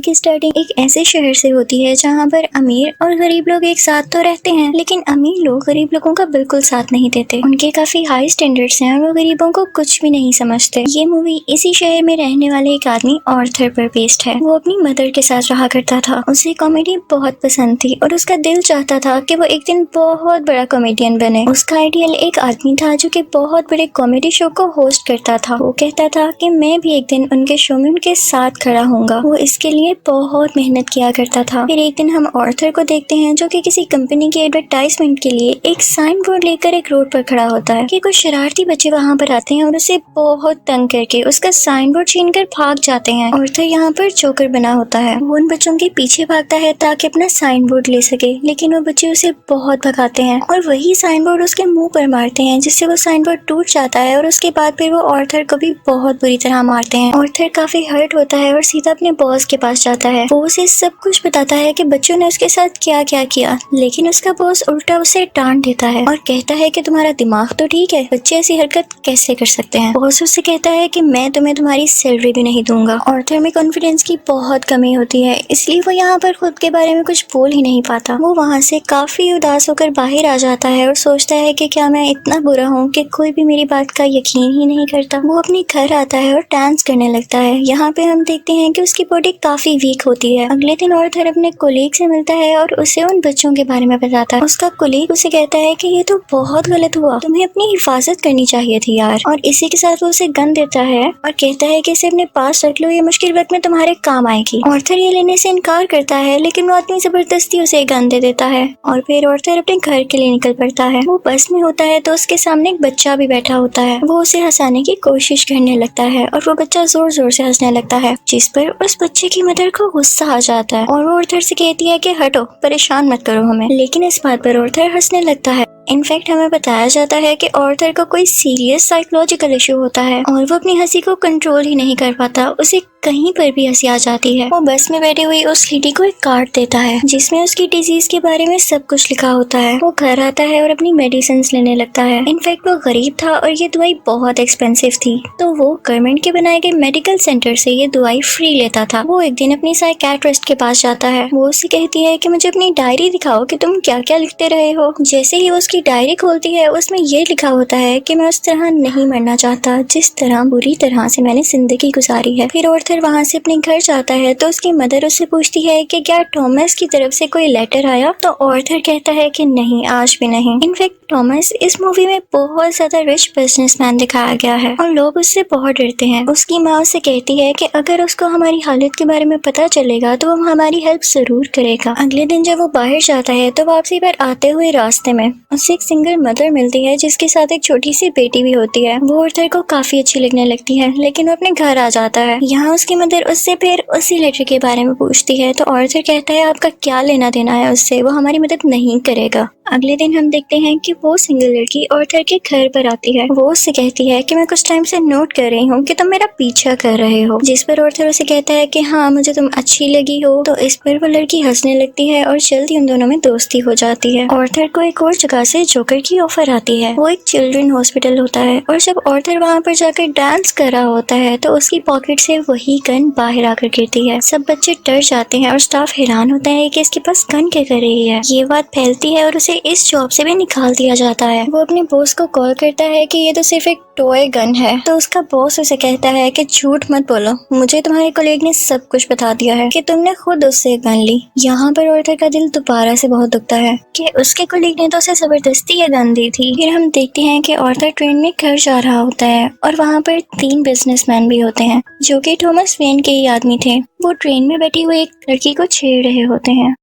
की स्टार्टिंग एक ऐसे शहर से होती है जहाँ पर अमीर और गरीब लोग एक साथ तो रहते हैं, लेकिन अमीर लोग गरीब लोगों का बिल्कुल साथ नहीं देते। उनके काफी हाई स्टैंडर्ड्स हैं और वो गरीबों को कुछ भी नहीं समझते। ये मूवी इसी शहर में रहने वाले एक आदमी ऑर्थर पर बेस्ड है। वो अपनी मदर के साथ रहा करता था। उसे कॉमेडी बहुत पसंद थी और उसका दिल चाहता था कि वो एक दिन बहुत बड़ा कॉमेडियन बने। उसका आइडियल एक आदमी था जो कि बहुत बड़े कॉमेडी शो को होस्ट करता था। वो कहता था कि मैं भी एक दिन उनके शो में उनके साथ खड़ा होऊंगा। वो इसके लिए बहुत मेहनत किया करता था। फिर एक दिन हम ऑर्थर को देखते हैं जो कि किसी कंपनी की एडवर्टाइजमेंट के लिए एक साइन बोर्ड लेकर एक रोड पर खड़ा होता है कि कुछ शरारती बच्चे वहाँ पर आते हैं और उसे बहुत तंग करके उसका साइन बोर्ड छीन कर भाग जाते हैं। ऑर्थर यहाँ पर जोकर बना होता है। वो उन बच्चों के पीछे भागता है ताकि अपना साइन बोर्ड ले सके, लेकिन वो बच्चे उसे बहुत भगाते हैं और वही साइन बोर्ड उसके मुंह पर मारते हैं, जिससे वो साइन बोर्ड टूट जाता है और उसके बाद फिर वो ऑर्थर को भी बहुत बुरी तरह मारते हैं। ऑर्थर काफी हर्ट होता है और सीधा अपने बॉस के पास जाता है। वो उसे सब कुछ बताता है कि बच्चों ने उसके साथ क्या क्या किया, लेकिन उसका बॉस उल्टा उसे डांट देता है और कहता है कि तुम्हारा दिमाग तो ठीक है, बच्चे ऐसी हरकत कैसे कर सकते हैं। बॉस उससे कहता है कि मैं तुम्हें तुम्हारी सैलरी भी नहीं दूंगा। ऑर्थर में कॉन्फिडेंस की बहुत कमी होती है, इसलिए वो यहाँ पर खुद के बारे में कुछ बोल ही नहीं पाता। वो वहाँ से काफी उदास होकर बाहर आ जाता है और सोचता है कि क्या मैं इतना बुरा हूँ कि कोई भी मेरी बात का यकीन ही नहीं करता। वो अपने घर आता है और डांस करने लगता है। यहाँ पे हम देखते हैं कि उसकी बॉडी काफी वीक होती है। अगले दिन ऑर्थर अपने कोलीग से मिलता है और उसे उन बच्चों के बारे में बताता है। उसका कोलीग उसे कहता है कि ये तो बहुत गलत हुआ, तुम्हें अपनी हिफाजत करनी चाहिए थी यार। और इसी के साथ वो उसे गन देता है और कहता है कि इसे अपने पास रख लो, ये मुश्किल वक्त में तुम्हारे काम आएगी। ऑर्थर ये लेने से इनकार करता है, लेकिन वो आदमी जबरदस्ती उसे गन दे देता है और फिर ऑर्थर अपने घर के लिए निकल पड़ता है। वो बस में होता है तो उसके सामने एक बच्चा भी बैठा होता है। वो उसे हंसाने की कोशिश करने लगता है और वो बच्चा जोर जोर से हंसने लगता है, जिस पर उस बच्चे की मदर को गुस्सा आ जाता है और वो ऑर्थर से कहती है कि हटो, परेशान मत करो हमें। लेकिन इस बात पर ऑर्थर हंसने लगता है। इनफैक्ट हमें बताया जाता है कि ऑर्थर को कोई सीरियस साइकोलॉजिकल इशू होता है और वो अपनी हंसी को कंट्रोल ही नहीं कर पाता। उसे कहीं पर भी हंसी आ जाती है। वो बस में बैठे हुई उस लेडी को एक कार्ड देता है जिसमें उसकी डिजीज के बारे में सब कुछ लिखा होता है। वो घर आता है और अपनी मेडिसिन लेने लगता है। इनफैक्ट वो गरीब था और ये दवाई बहुत एक्सपेंसिव थी, तो वो गवर्नमेंट के बनाए गए मेडिकल सेंटर से ये दवाई फ्री लेता था। वो एक दिन अपनी साइकियाट्रिस्ट के पास जाता है। वो उससे कहती है कि मुझे अपनी डायरी दिखाओ कि तुम क्या क्या लिखते रहे हो। जैसे ही वो उसकी डायरी खोलती है उसमें ये लिखा होता है कि मैं उस तरह नहीं मरना चाहता जिस तरह बुरी तरह से मैंने जिंदगी गुजारी है। फिर ऑर्थर वहाँ से अपने घर जाता है तो उसकी मदर उससे पूछती है कि क्या थॉमस की तरफ से कोई लेटर आया, तो ऑर्थर कहता है कि नहीं, आज भी नहीं। इनफैक्ट थॉमस इस मूवी में बहुत ज्यादा रिच बिजनेसमैन दिखाया गया है और लोग उससे बहुत डरते हैं। उसकी माँ उससे कहती है कि अगर उसको हमारी हालत के बारे में पता चलेगा तो वो हमारी हेल्प जरूर करेगा। अगले दिन जब वो बाहर जाता है तो वापसी पर आते हुए रास्ते में उससे एक सिंगल मदर मिलती है जिसके साथ एक छोटी सी बेटी भी होती है। वो ऑर्थर को काफी अच्छी लगने लगती है, लेकिन वो अपने घर आ जाता है। यहाँ उसकी मदर उससे फिर उसी लेटर के बारे में पूछती है तो ऑर्थर कहता है आपका क्या लेना देना है उससे, वो हमारी मदद नहीं करेगा। अगले दिन हम देखते हैं कि वो सिंगल लड़की ऑर्थर के घर पर आती है। वो उससे कहती है कि मैं कुछ टाइम से नोट कर रही हूँ कि तुम मेरा पीछा कर रहे हो, जिस पर ऑर्थर उसे कहता है कि हाँ, मुझे तुम अच्छी लगी हो। तो इस पर वो लड़की हंसने लगती है और जल्दी उन दोनों में दोस्ती हो जाती है। ऑर्थर को एक और जगह से जोकर की ऑफर आती है। वो एक चिल्ड्रन हॉस्पिटल होता है और जब ऑर्थर वहाँ पर जाकर डांस कर रहा होता है तो उसकी पॉकेट से वही गन बाहर आकर गिरती है। सब बच्चे डर जाते हैं और स्टाफ हैरान होता है कि इसके पास गन क्या कर रही है। ये बात फैलती है और उसे इस जॉब से भी निकाल दिया जाता है। वो अपने बॉस को कॉल करता है कि ये तो सिर्फ एक टॉय गन है, तो उसका बॉस उसे कहता है कि झूठ मत बोलो, मुझे तुम्हारे कोलीग ने सब कुछ बता दिया है कि तुमने खुद उससे गन ली। यहाँ पर ऑर्थर का दिल दोबारा से बहुत दुखता है कि उसके कोलीग ने तो उसे जबरदस्ती ये गन दी थी। फिर हम देखते हैं कि ऑर्थर ट्रेन में घर जा रहा होता है और वहाँ पर 3 बिजनेसमैन भी होते हैं जो कि थॉमस वेन के ही आदमी थे। वो ट्रेन में बैठी हुई एक लड़की को छेड़ रहे होते हैं।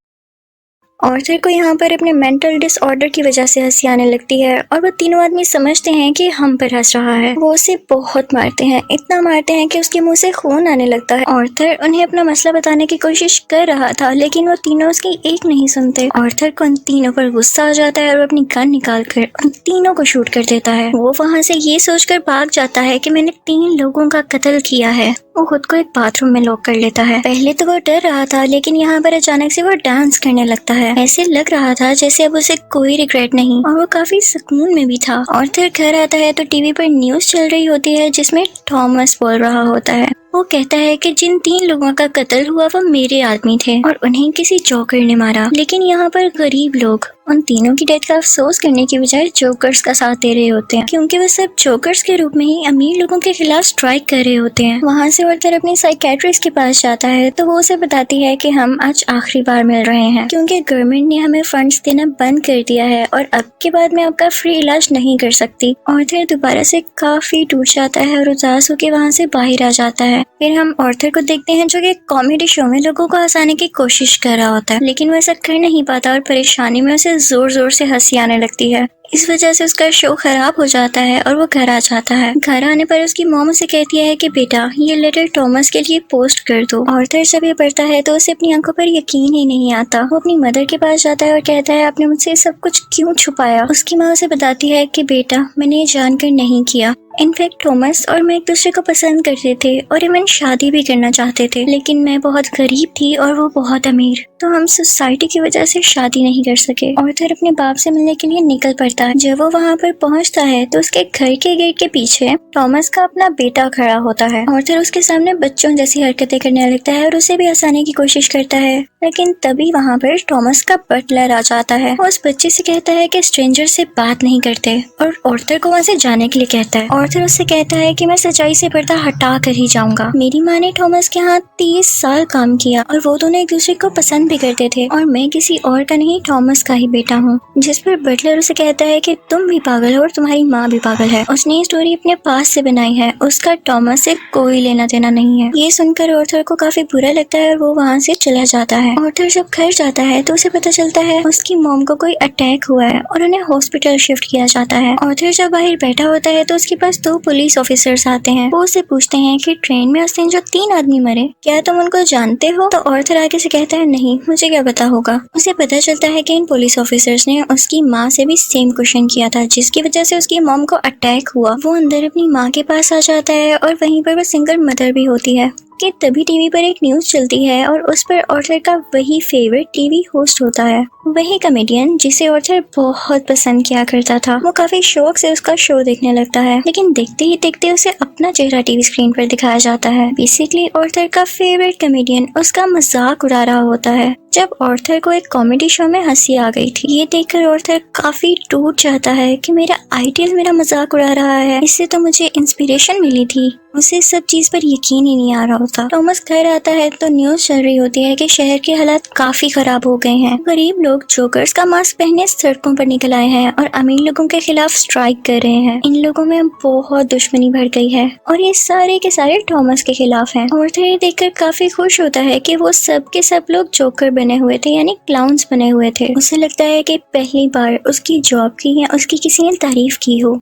ऑर्थर को यहाँ पर अपने मेंटल डिसऑर्डर की वजह से हंसी आने लगती है और वो तीनों आदमी समझते हैं कि हम पर हंस रहा है। वो उसे बहुत मारते हैं, इतना मारते हैं कि उसके मुंह से खून आने लगता है। ऑर्थर उन्हें अपना मसला बताने की कोशिश कर रहा था, लेकिन वो तीनों उसकी एक नहीं सुनते। ऑर्थर को उन तीनों पर गुस्सा आ जाता है और अपनी गन निकाल कर उन तीनों को शूट कर देता है। वो वहाँ से ये सोचकर भाग जाता है कि मैंने 3 लोगों का कत्ल किया है। वो खुद को एक बाथरूम में लॉक कर लेता है। पहले तो वो डर रहा था, लेकिन यहाँ पर अचानक से वो डांस करने लगता है। ऐसे लग रहा था जैसे अब उसे कोई रिग्रेट नहीं और वो काफी सुकून में भी था। ऑर्थर घर आता है तो टीवी पर न्यूज चल रही होती है जिसमें थॉमस बोल रहा होता है। वो कहता है कि जिन 3 लोगों का कत्ल हुआ वो मेरे आदमी थे और उन्हें किसी जोकर ने मारा। लेकिन यहाँ पर गरीब लोग उन तीनों की डेथ का अफसोस करने की बजाय जोकर्स का साथ दे रहे होते हैं, क्योंकि वो सब जोकर्स के रूप में ही अमीर लोगों के खिलाफ स्ट्राइक कर रहे होते हैं। वहाँ से आर्थर अपनी साइकेट्रिस्ट के पास जाता है तो वो उसे बताती है कि हम आज आखिरी बार मिल रहे हैं, क्योंकि गवर्नमेंट ने हमें फंड्स देना बंद कर दिया है और अब के बाद मैं आपका फ्री इलाज नहीं कर सकती। आर्थर दोबारा से काफी टूट जाता है और उदास होकर वहाँ से बाहर आ जाता है। फिर हम आर्थर को देखते हैं जो कि कॉमेडी शो में लोगों को हंसाने की कोशिश कर रहा होता है, लेकिन वो ऐसा कर नहीं पाता और परेशानी में उसे जोर जोर से हंसी आने लगती है। इस वजह से उसका शो खराब हो जाता है और वो घर आ जाता है। घर आने पर उसकी मॉम उसे कहती है कि बेटा ये लेटर टॉमस के लिए पोस्ट कर दो। आर्थर जब ये पढ़ता है तो उसे अपनी आंखों पर यकीन ही नहीं आता। वो अपनी मदर के पास जाता है और कहता है आपने मुझसे सब कुछ क्यों छुपाया। उसकी माँ उसे बताती है कि बेटा मैंने ये जानकर नहीं किया। इनफैक्ट टॉमस और मैं एक दूसरे को पसंद करते थे और इवन शादी भी करना चाहते थे, लेकिन मैं बहुत गरीब थी और वो बहुत अमीर, तो हम सोसाइटी की वजह से शादी नहीं कर सके। आर्थर अपने बाप से मिलने के लिए निकल पड़ता है। जब वो वहाँ पर पहुँचता है तो उसके घर के गेट के पीछे टॉमस का अपना बेटा खड़ा होता है। आर्थर उसके सामने बच्चों जैसी हरकतें करने लगता है और उसे भी हंसाने की कोशिश करता है, लेकिन तभी वहाँ पर टॉमस का बटलर आ जाता है। वो उस बच्चे से कहता है कि स्ट्रेंजर से बात नहीं करते और आर्थर को वहाँ से जाने के लिए कहता है। आर्थर उससे कहता है कि मैं सच्चाई से पर्दा हटा कर ही जाऊंगा। मेरी माँ ने टॉमस के यहाँ 30 साल काम किया और वो दोनों एक दूसरे को पसंद भी करते थे और मैं किसी और का नहीं टॉमस का ही बेटा हूँ। जिस पर बटलर उसे कहता है कि तुम भी पागल हो और तुम्हारी माँ भी पागल है। उसने ये स्टोरी अपने पास से बनाई है, उसका टॉमस से कोई लेना देना नहीं है। ये सुनकर आर्थर को काफी बुरा लगता है और वो वहाँ से चला जाता है। आर्थर जब घर जाता है तो उसे पता चलता है उसकी मॉम को कोई अटैक हुआ है और उन्हें हॉस्पिटल शिफ्ट किया जाता है। आर्थर जब बाहर बैठा होता है तो उसके पास 2 पुलिस ऑफिसर्स आते हैं। वो उसे पूछते हैं कि ट्रेन में उस दिन जो 3 आदमी मरे क्या तुम उनको जानते हो। तो आर्थर आगे से कहता है नहीं, मुझे क्या पता होगा। उसे पता चलता है कि इन पुलिस ऑफिसर्स ने उसकी माँ से भी सेम क्वेश्चन किया था, जिसकी वजह से उसकी मॉम को अटैक हुआ। वो अंदर अपनी माँ के पास आ जाता है और वहीं पर वो सिंगल मदर भी होती है कि तभी टीवी पर एक न्यूज चलती है और उस पर आर्थर का वही फेवरेट टीवी होस्ट होता है, वही कॉमेडियन जिसे आर्थर बहुत पसंद किया करता था। वो काफी शौक से उसका शो देखने लगता है, लेकिन देखते ही देखते उसे अपना चेहरा टीवी स्क्रीन पर दिखाया जाता है। बेसिकली आर्थर का फेवरेट कॉमेडियन उसका मजाक उड़ा रहा होता है। जब आर्थर को एक कॉमेडी शो में हंसी आ गई थी, ये देखकर आर्थर काफी टूट जाता है कि मेरा आइडियल मेरा मजाक उड़ा रहा है, इससे तो मुझे इंस्पिरेशन मिली थी। उसे सब चीज पर यकीन ही नहीं आ रहा होता। टॉमस घर आता है तो न्यूज चल रही होती है कि शहर के हालात काफी खराब हो गए हैं। गरीब लोग जोकर्स का मास्क पहने सड़कों पर निकल आए हैं और अमीर लोगों के खिलाफ स्ट्राइक कर रहे हैं। इन लोगों में बहुत दुश्मनी बढ़ गई है और ये सारे के सारे टॉमस के खिलाफ हैं। आर्थर ये देखकर काफी खुश होता है कि वो सब के सब लोग जोकर बने हुए थे, यानी क्लाउन्स बने हुए थे। उसे लगता है कि पहली बार उसकी जॉब की या उसकी किसी ने तारीफ की हो।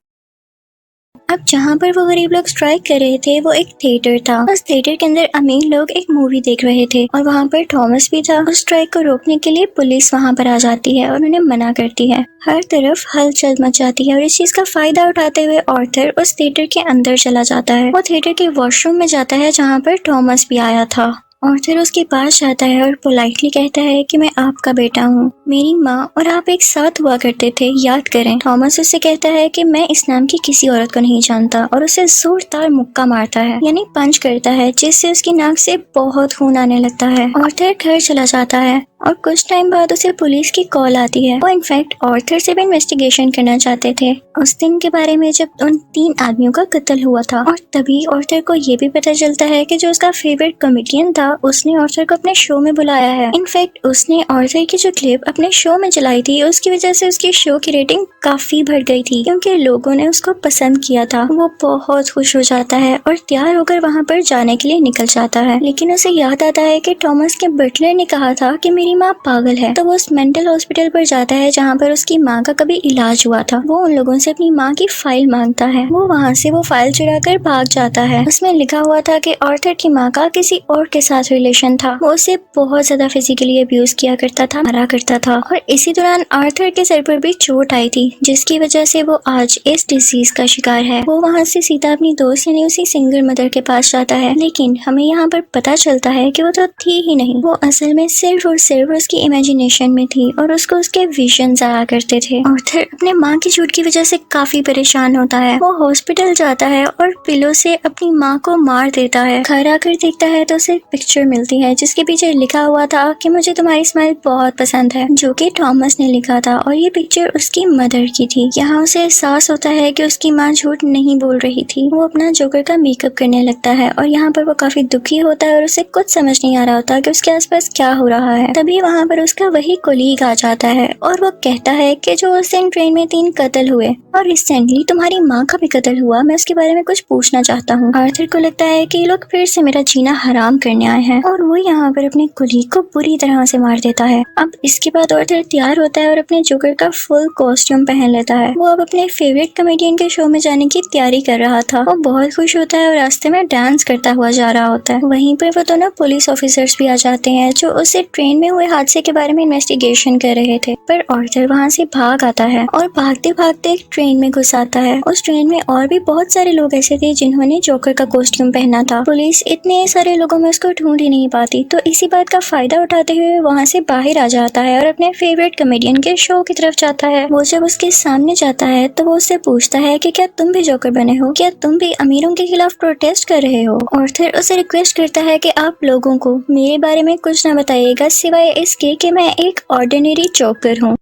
अब जहाँ पर वो गरीब लोग स्ट्राइक कर रहे थे वो एक थिएटर था। उस थिएटर के अंदर अमीर लोग एक मूवी देख रहे थे और वहाँ पर टॉमस भी था। उस स्ट्राइक को रोकने के लिए पुलिस वहाँ पर आ जाती है और उन्हें मना करती है। हर तरफ हलचल मच जाती है और इस चीज का फायदा उठाते हुए आर्थर उस थिएटर के अंदर चला जाता है। वो थिएटर के वॉशरूम में जाता है जहाँ पर टॉमस भी आया था। आर्थर उसके पास जाता है और पोलाइटली कहता है कि मैं आपका बेटा हूँ, मेरी माँ और आप एक साथ हुआ करते थे, याद करें। टॉमस उससे कहता है कि मैं इस नाम की किसी औरत को नहीं जानता और उसे जोरदार मुक्का मारता है, यानी पंच करता है, जिससे उसकी नाक से बहुत खून आने लगता है। आर्थर घर चला जाता है और कुछ टाइम बाद उसे पुलिस की कॉल आती है। वो इनफैक्ट आर्थर से भी इन्वेस्टिगेशन करना चाहते थे उस दिन के बारे में जब उन 3 आदमियों का कत्ल हुआ था। और तभी आर्थर को ये भी पता चलता है कि जो उसका फेवरेट कॉमेडियन था उसने आर्थर को अपने शो में बुलाया है। इनफैक्ट उसने आर्थर की जो क्लिप अपने शो में चलाई थी उसकी वजह से उसकी शो की रेटिंग काफी बढ़ गई थी, क्योंकि लोगों ने उसको पसंद किया था। वो बहुत खुश हो जाता है और तैयार होकर वहाँ पर जाने के लिए निकल जाता है, लेकिन उसे याद आता है कि टॉमस के बटलर ने कहा था कि मेरी माँ पागल है। तो वो उस मेंटल हॉस्पिटल पर जाता है जहाँ पर उसकी माँ का कभी इलाज हुआ था। वो उन लोगों से अपनी माँ की फाइल मांगता है। वो वहाँ से वो फाइल चुरा कर भाग जाता है। उसमें लिखा हुआ था कि आर्थर की माँ का किसी और के साथ साथ रिलेशन था। वो उसे बहुत ज्यादा फिजिकली अब्यूज किया करता था, मारा करता था। और इसी दौरान आर्थर के सर पर भी चोट आई थी, जिसकी वजह से वो आज इस डिजीज का शिकार है। वो वहाँ से सीधा अपनी दोस्त यानी उसी सिंगल मदर के पास जाता है, लेकिन हमें यहाँ पर पता चलता है कि वो तो थी ही नहीं। वो असल में सिर्फ और सिर्फ उसकी इमेजिनेशन में थी और उसको उसके विजन्स आया करते थे। आर्थर अपने माँ की चोट की वजह से काफी परेशान होता है। वो हॉस्पिटल जाता है और पिलो से अपनी माँ को मार देता है। घर आकर देखता है तो उसे एक पिक्चर मिलती है जिसके पीछे लिखा हुआ था कि मुझे तुम्हारी स्माइल बहुत पसंद है, जो कि थॉमस ने लिखा था और ये पिक्चर उसकी मदर की थी। यहाँ उसे एहसास होता है कि उसकी माँ झूठ नहीं बोल रही थी। वो अपना जोकर का मेकअप करने लगता है और यहाँ पर वो काफी दुखी होता है और उसे कुछ समझ नहीं आ रहा होता कि उसके आसपास क्या हो रहा है। तभी वहाँ पर उसका वही कोलीग आ जाता है और वो कहता है कि जो उस दिन ट्रेन में 3 कत्ल हुए और रिसेंटली तुम्हारी माँ का भी कत्ल हुआ, मैं उसके बारे में कुछ पूछना चाहता हूँ। आर्थर को लगता है कि ये लोग फिर से मेरा जीना हराम करने आए हैं और वो यहाँ पर अपने कोलीग को बुरी तरह से मार देता है। अब इसके बाद आर्थर तैयार होता है और अपने जोकर का फुल कॉस्ट्यूम पहन लेता है। वो अब अपने फेवरेट कॉमेडियन के शो में जाने की तैयारी कर रहा था। वो बहुत खुश होता है और रास्ते में डांस करता हुआ जा रहा होता है। वहीं पर वो दोनों पुलिस ऑफिसर्स भी आ जाते हैं जो उसे ट्रेन में हुए हादसे के बारे में इन्वेस्टिगेशन कर रहे थे। पर आर्थर वहाँ से भाग आता है और भागते भागते एक ट्रेन में घुस आता है। उस ट्रेन में और भी बहुत सारे लोग ऐसे थे जिन्होंने जोकर का कॉस्ट्यूम पहना था। पुलिस इतने सारे लोगों में उसको ढूंढ ही नहीं पाती, तो इसी बात का फायदा उठाते हुए वहाँ से बाहर आ जाता है और अपने फेवरेट कॉमेडियन के शो की तरफ जाता है। वो जब उसके सामने जाता है तो वो उससे पूछता है कि क्या तुम भी जोकर बने हो, क्या तुम भी अमीरों के खिलाफ प्रोटेस्ट कर रहे हो। और फिर उसे रिक्वेस्ट करता है कि आप लोगों को मेरे बारे में कुछ ना बताइएगा सिवाय इसके कि मैं एक ऑर्डिनरी जोकर हूँ।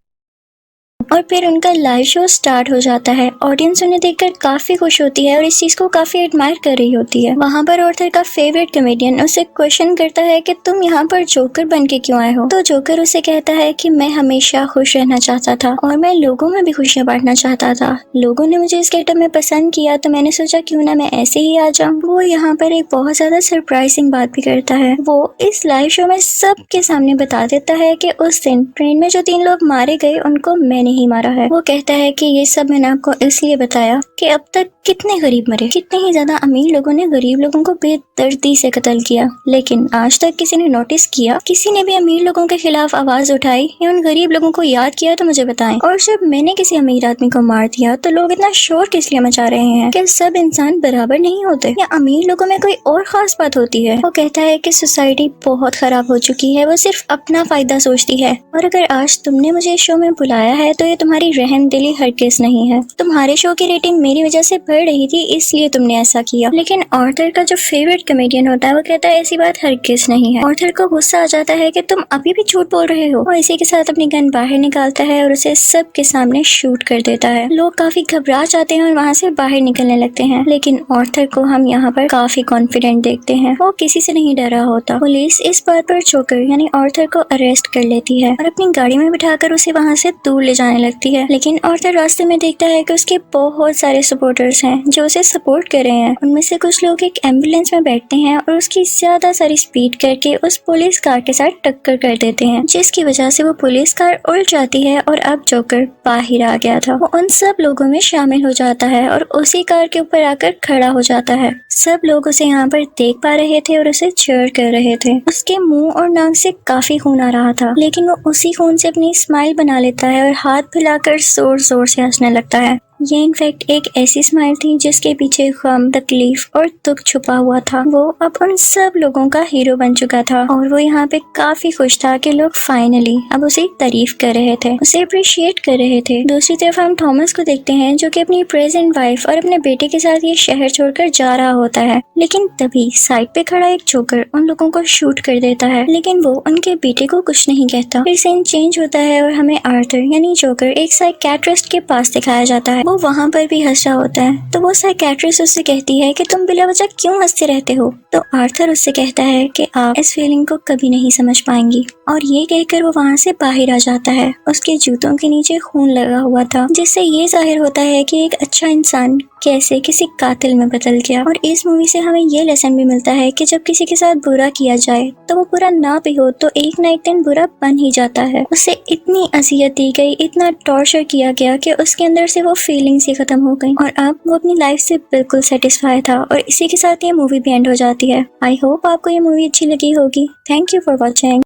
और फिर उनका लाइव शो स्टार्ट हो जाता है। ऑडियंस उन्हें देखकर काफी खुश होती है और इस चीज को काफी एडमायर कर रही होती है। वहाँ पर आर्थर का फेवरेट कॉमेडियन उसे क्वेश्चन करता है कि तुम यहाँ पर जोकर बन के क्यों आए हो। तो जोकर उसे कहता है कि मैं हमेशा खुश रहना चाहता था और मैं लोगों में भी खुशियाँ बांटना चाहता था। लोगों ने मुझे इस गेटअप में पसंद किया तो मैंने सोचा क्यों ना मैं ऐसे ही आ जाऊँ। वो यहाँ पर एक बहुत ज्यादा सरप्राइजिंग बात भी करता है। वो इस लाइव शो में सबके सामने बता देता है कि उस दिन ट्रेन में जो 3 लोग मारे गए उनको मैंने ही मारा है। वो कहता है कि ये सब मैंने आपको इसलिए बताया कि अब तक कितने गरीब मरे, कितने ही ज्यादा अमीर लोगों ने गरीब लोगों को बेदर्दी से कत्ल किया, लेकिन आज तक किसी ने नोटिस किया, किसी ने भी अमीर लोगों के खिलाफ आवाज उठाई या उन गरीब लोगों को याद किया तो मुझे बताएं। और जब मैंने किसी अमीर आदमी को मार दिया तो लोग इतना शोर किस लिए मचा रहे हैं? क्या सब इंसान बराबर नहीं होते या अमीर लोगों में कोई और खास बात होती है? वो कहता है कि सोसाइटी बहुत खराब हो चुकी है, वो सिर्फ अपना फायदा सोचती है और अगर आज तुमने मुझे इस शो में बुलाया है तो ये तुम्हारी रहम दिली हरगिज नहीं है। तुम्हारे शो की रेटिंग मेरी वजह से बढ़ रही थी इसलिए तुमने ऐसा किया। लेकिन आर्थर का जो फेवरेट कॉमेडियन होता है वो कहता है ऐसी बात हरगिज नहीं है। आर्थर को गुस्सा आ जाता है कि तुम अभी भी झूठ बोल रहे हो और इसी के साथ अपनी गन बाहर निकालता है और उसे सबके सामने शूट कर देता है। लोग काफी घबरा जाते हैं और वहाँ से बाहर निकलने लगते हैं, लेकिन आर्थर को हम यहाँ पर काफी कॉन्फिडेंट देखते हैं। वो किसी से नहीं डरा होता। पुलिस इस बात पर जोकर यानी आर्थर को अरेस्ट कर लेती है और अपनी गाड़ी में बिठाकर उसे वहाँ से दूर ले जाने लगती है। लेकिन आर्थर रास्ते में देखता है कि उसके बहुत सारे सपोर्टर्स हैं जो उसे सपोर्ट कर रहे हैं। उनमें से कुछ लोग एक एम्बुलेंस में बैठते हैं और उसकी ज्यादा सारी स्पीड करके उस पुलिस कार के साथ टक्कर कर देते हैं, जिसकी वजह से वो पुलिस कार उल्ट जाती है और अब जोकर बाहर आ गया था। वो उन सब लोगों में शामिल हो जाता है और उसी कार के ऊपर आकर खड़ा हो जाता है। सब लोग उसे यहाँ पर देख पा रहे थे और उसे चीयर कर रहे थे। उसके मुंह और नाक से काफी खून आ रहा था, लेकिन वो उसी खून से अपनी स्माइल बना लेता है और हाथ फैलाकर जोर जोर से हंसने लगता है। ये इनफैक्ट एक ऐसी स्माइल थी जिसके पीछे गम, तकलीफ और दुख छुपा हुआ था। वो अब उन सब लोगों का हीरो बन चुका था और वो यहाँ पे काफी खुश था कि लोग फाइनली अब उसे तारीफ कर रहे थे, उसे अप्रिशिएट कर रहे थे। दूसरी तरफ हम थॉमस को देखते हैं जो कि अपनी प्रेजेंट वाइफ और अपने बेटे के साथ ये शहर छोड़कर जा रहा होता है, लेकिन तभी साइड पे खड़ा एक जोकर उन लोगों को शूट कर देता है, लेकिन वो उनके बेटे को कुछ नहीं कहता। फिर सीन चेंज होता है और हमें आर्थर यानी जोकर एक साइकियाट्रिस्ट के पास दिखाया जाता है। वो वहाँ पर भी हंस रहा होता है, तो वो साइकियाट्रिस्ट उससे कहती है कि तुम बिला वजह क्यों हंसते रहते हो। तो आर्थर उससे कहता है कि आप इस फीलिंग को कभी नहीं समझ पाएंगी, और ये कहकर वो वहाँ से बाहर आ जाता है। उसके जूतों के नीचे खून लगा हुआ था, जिससे ये जाहिर होता है कि एक अच्छा इंसान कैसे किसी कातिल में बदल गया। और इस मूवी से हमें ये लेसन भी मिलता है कि जब किसी के साथ बुरा किया जाए तो वो बुरा ना भी हो तो एक ना एक दिन बुरा बन ही जाता है। उसे इतनी अजियत दी गई, इतना टॉर्चर किया गया कि उसके अंदर से वो फीलिंग्स ही खत्म हो गई और अब वो अपनी लाइफ से बिल्कुल सेटिस्फाई था। और इसी के साथ ये मूवी भी एंड हो जाती है। आई होप आपको ये मूवी अच्छी लगी होगी। Thank you for watching.